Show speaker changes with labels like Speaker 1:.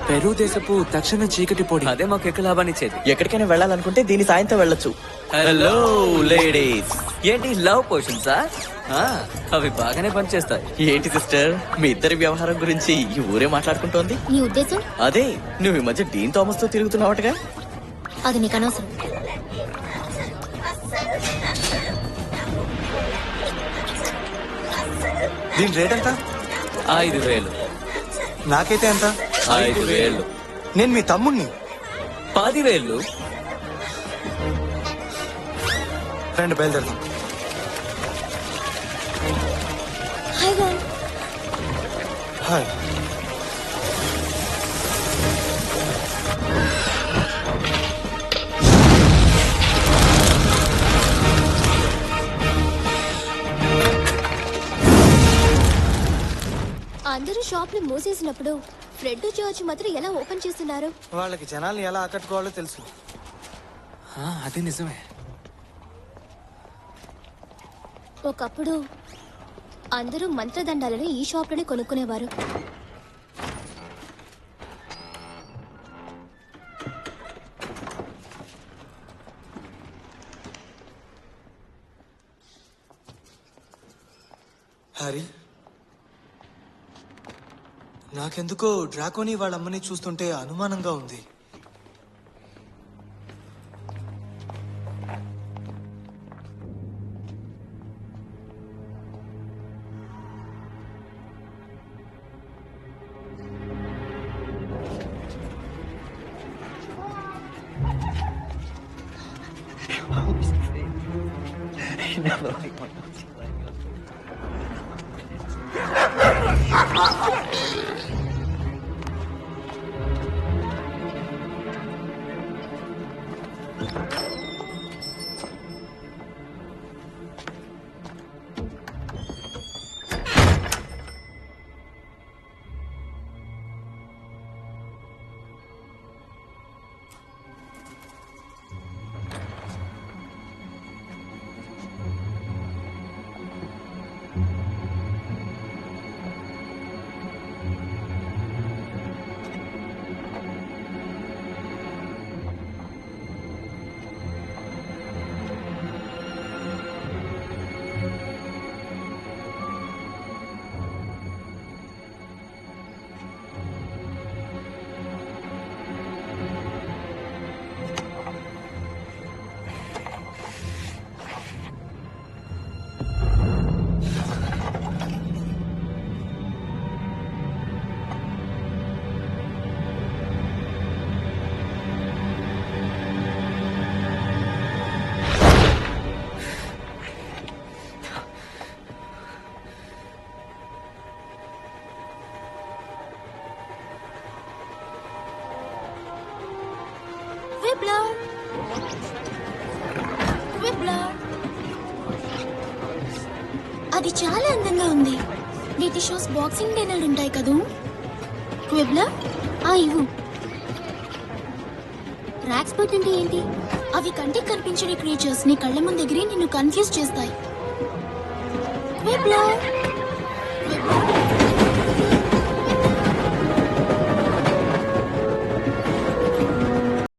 Speaker 1: Peru దేశపు తక్షణ చీకటి పొడి.
Speaker 2: అదే మాకు ఎక్కువ లాభాన్ని ఇచ్చేది.
Speaker 3: ఎక్కడికైనా వెళ్ళాలనుకుంటే దీని సాయంతో వెళ్ళొచ్చు.
Speaker 2: హలో లేడీస్, ఏంటి లవ్ పోషన్సా? అవి బాగానే పనిచేస్తాయి.
Speaker 3: ఏంటి సిస్టర్, మీ ఇద్దరి వ్యవహారం గురించి ఈ ఊరే మాట్లాడుకుంటోంది.
Speaker 4: నీ ఉద్దేశం?
Speaker 3: అదే, నువ్వు ఈ మధ్య డీన్ థామస్ తో తిరుగుతున్నావటగా.
Speaker 4: అది నీకు అనవసరం.
Speaker 1: దీని రేట్ ఎంత?
Speaker 2: 5,000.
Speaker 1: నాకైతే ఎంత?
Speaker 2: 5,000.
Speaker 1: నేను మీ తమ్ముణ్ణి.
Speaker 2: 10,000.
Speaker 1: రండి బయలుదేరదాం. హాయ్.
Speaker 4: అందరూ షాప్ ని మూసేసినప్పుడు ఫ్రెడ్ జార్జ్ మాత్రం ఎలా ఓపెన్ చేస్తున్నారు?
Speaker 1: వాళ్ళకి జనాల్ని ఎలా ఆకట్టుకోవాలో తెలుసు. అది నిజమే.
Speaker 4: ఒకప్పుడు అందరూ మంత్రదండాలను ఈ షాప్ లోనే కొనుక్కునేవారు.
Speaker 1: హరి, నాకెందుకో డ్రాకోని వాళ్ళ అమ్మని చూస్తుంటే అనుమానంగా ఉంది.
Speaker 4: అది చాలా అందంగా ఉంది. వీటి షోస్ బాక్సింగ్ డే నాడు ఉంటాయి కదూ. క్విబ్లర్, ఇవ్వు. రాక్స్పర్ట్ అంటే ఏంటి? అవి కంటికి కనిపించని క్రీచర్స్ నీ కళ్ళ ముందు ఎగిరి నిన్ను కన్ఫ్యూజ్ చేస్తాయి. క్విబ్లర్, క్విబ్లర్.